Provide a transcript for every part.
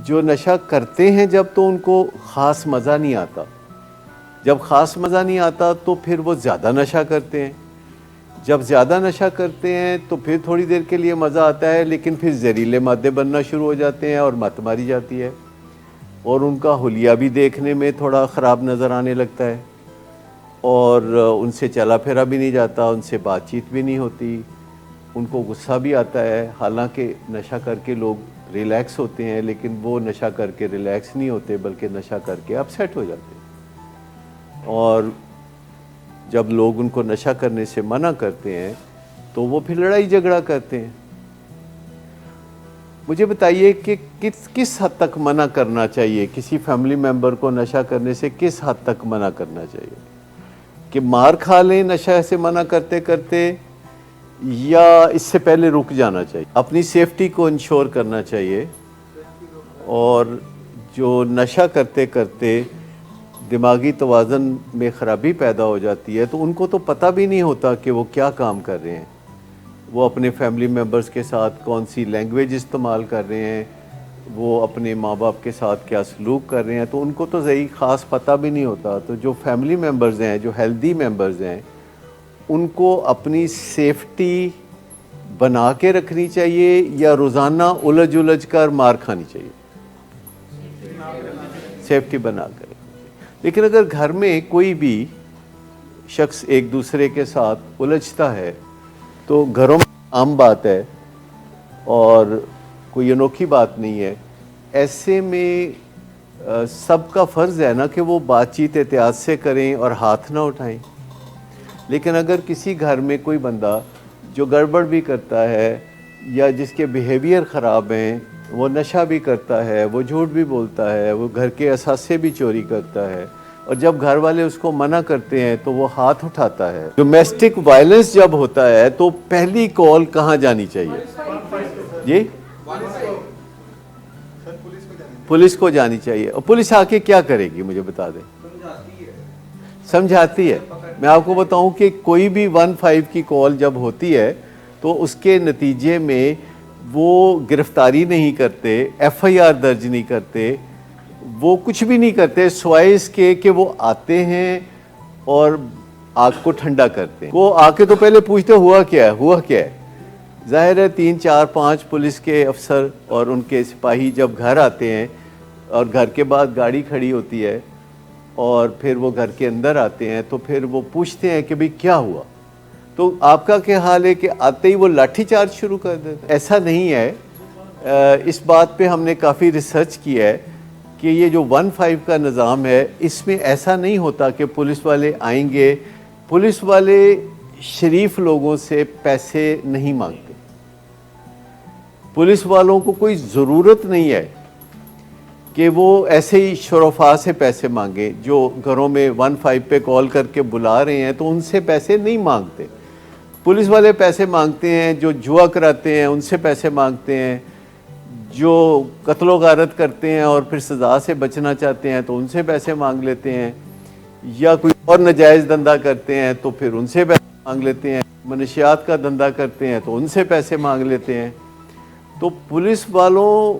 جو نشہ کرتے ہیں جب تو ان کو خاص مزہ نہیں آتا، جب خاص مزہ نہیں آتا تو پھر وہ زیادہ نشہ کرتے ہیں، جب زیادہ نشہ کرتے ہیں تو پھر تھوڑی دیر کے لیے مزہ آتا ہے، لیکن پھر زہریلے مادے بننا شروع ہو جاتے ہیں اور مت ماری جاتی ہے، اور ان کا حلیہ بھی دیکھنے میں تھوڑا خراب نظر آنے لگتا ہے، اور ان سے چلا پھرا بھی نہیں جاتا، ان سے بات چیت بھی نہیں ہوتی، ان کو غصہ بھی آتا ہے۔ حالانکہ نشہ کر کے لوگ ریلیکس ہوتے ہیں، لیکن وہ نشہ کر کے ریلیکس نہیں ہوتے بلکہ نشہ کر کے اپسیٹ ہو جاتے ہیں، اور جب لوگ ان کو نشہ کرنے سے منع کرتے ہیں تو وہ پھر لڑائی جھگڑا کرتے ہیں۔ مجھے بتائیے کہ کس حد تک منع کرنا چاہیے، کسی فیملی ممبر کو نشہ کرنے سے کس حد تک منع کرنا چاہیے؟ کہ مار کھا لیں نشہ سے منع کرتے کرتے، یا اس سے پہلے رک جانا چاہیے؟ اپنی سیفٹی کو انشور کرنا چاہیے، اور جو نشہ کرتے کرتے دماغی توازن میں خرابی پیدا ہو جاتی ہے تو ان کو تو پتہ بھی نہیں ہوتا کہ وہ کیا کام کر رہے ہیں، وہ اپنے فیملی ممبرز کے ساتھ کون سی لینگویج استعمال کر رہے ہیں، وہ اپنے ماں باپ کے ساتھ کیا سلوک کر رہے ہیں، تو ان کو تو صحیح خاص پتہ بھی نہیں ہوتا۔ تو جو فیملی ممبرز ہیں، جو ہیلدی ممبرز ہیں، ان کو اپنی سیفٹی بنا کے رکھنی چاہیے یا روزانہ الجھ کر مار کھانی چاہیے؟ سیفٹی بنا کر۔ لیکن اگر گھر میں کوئی بھی شخص ایک دوسرے کے ساتھ الجھتا ہے تو گھروں میں عام بات ہے اور کوئی انوکھی بات نہیں ہے، ایسے میں سب کا فرض ہے نا کہ وہ بات چیت احتیاط سے کریں اور ہاتھ نہ اٹھائیں۔ لیکن اگر کسی گھر میں کوئی بندہ جو گڑبڑ بھی کرتا ہے یا جس کے بیہیویئر خراب ہیں، وہ نشہ بھی کرتا ہے، وہ جھوٹ بھی بولتا ہے، وہ گھر کے اثاثے بھی چوری کرتا ہے، اور جب گھر والے اس کو منع کرتے ہیں تو وہ ہاتھ اٹھاتا ہے۔ ڈومیسٹک وائلنس جب ہوتا ہے تو پہلی کال کہاں جانی چاہیے؟ جی، پولیس کو جانی چاہیے۔ اور پولیس آ کے کیا کرے گی مجھے بتا دیں؟ سمجھاتی ہے۔ میں آپ کو بتاؤں کہ کوئی بھی 15 کی کال جب ہوتی ہے تو اس کے نتیجے میں وہ گرفتاری نہیں کرتے، ایف آئی آر درج نہیں کرتے، وہ کچھ بھی نہیں کرتے سوائے اس کے کہ وہ آتے ہیں اور آگ کو ٹھنڈا کرتے ہیں۔ وہ آ کے تو پہلے پوچھتے ہوا کیا ہے۔ ظاہر ہے 3 4 5 پولیس کے افسر اور ان کے سپاہی جب گھر آتے ہیں اور گھر کے بعد گاڑی کھڑی ہوتی ہے اور پھر وہ گھر کے اندر آتے ہیں تو پھر وہ پوچھتے ہیں کہ بھئی کیا ہوا؟ تو آپ کا کیا حال ہے کہ آتے ہی وہ لاٹھی چارج شروع کر دیتے؟ ایسا نہیں ہے۔ اس بات پہ ہم نے کافی ریسرچ کی ہے کہ یہ جو 15 کا نظام ہے اس میں ایسا نہیں ہوتا کہ پولیس والے آئیں گے۔ پولیس والے شریف لوگوں سے پیسے نہیں مانگتے، پولیس والوں کو کوئی ضرورت نہیں ہے کہ وہ ایسے ہی شرفاء سے پیسے مانگے۔ جو گھروں میں 15 پہ کال کر کے بلا رہے ہیں تو ان سے پیسے نہیں مانگتے۔ پولیس والے پیسے مانگتے ہیں جو جوا کراتے ہیں، ان سے پیسے مانگتے ہیں، جو قتل و غارت کرتے ہیں اور پھر سزا سے بچنا چاہتے ہیں تو ان سے پیسے مانگ لیتے ہیں، یا کوئی اور ناجائز دھندا کرتے ہیں تو پھر ان سے پیسے مانگ لیتے ہیں، منشیات کا دھندا کرتے ہیں تو ان سے پیسے مانگ لیتے ہیں۔ تو پولیس والوں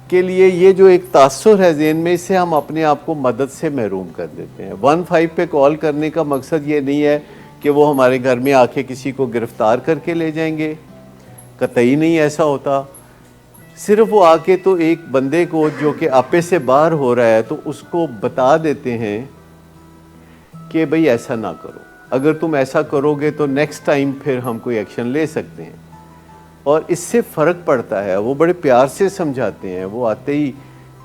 کے لیے یہ جو ایک تاثر ہے ذہن میں، اس سے ہم اپنے آپ کو مدد سے محروم کر دیتے ہیں۔ 15 پہ کال کرنے کا مقصد یہ نہیں ہے کہ وہ ہمارے گھر میں آ کے کسی کو گرفتار کر کے لے جائیں گے، قطعی نہیں ایسا ہوتا۔ صرف وہ آ کے تو ایک بندے کو جو کہ آپے سے باہر ہو رہا ہے تو اس کو بتا دیتے ہیں کہ بھئی ایسا نہ کرو، اگر تم ایسا کرو گے تو نیکسٹ ٹائم پھر ہم کوئی ایکشن لے سکتے ہیں۔ اور اس سے فرق پڑتا ہے، وہ بڑے پیار سے سمجھاتے ہیں، وہ آتے ہی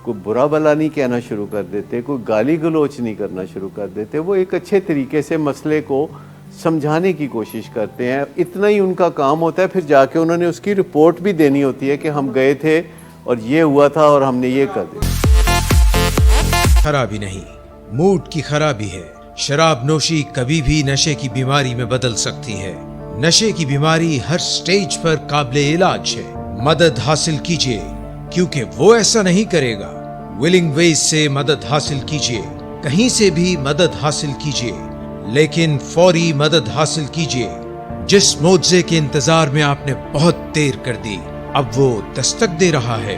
کوئی برا بلا نہیں کہنا شروع کر دیتے، کوئی گالی گلوچ نہیں کرنا شروع کر دیتے، وہ ایک اچھے طریقے سے مسئلے کو سمجھانے کی کوشش کرتے ہیں۔ اتنا ہی ان کا کام ہوتا ہے، پھر جا کے انہوں نے اس کی رپورٹ بھی دینی ہوتی ہے کہ ہم گئے تھے اور یہ ہوا تھا اور ہم نے یہ کر دیا۔ خرابی نہیں، موڈ کی خرابی ہے۔ شراب نوشی کبھی بھی نشے کی بیماری میں بدل سکتی ہے۔ نشے کی بیماری ہر سٹیج پر قابل علاج ہے۔ مدد حاصل کیجیے کیونکہ وہ ایسا نہیں کرے گا۔ ولنگ ویز سے مدد حاصل کیجیے، کہیں سے بھی مدد حاصل کیجیے، لیکن فوری مدد حاصل کیجیے۔ جس معجزے کے انتظار میں آپ نے بہت دیر کر دی، اب وہ دستک دے رہا ہے۔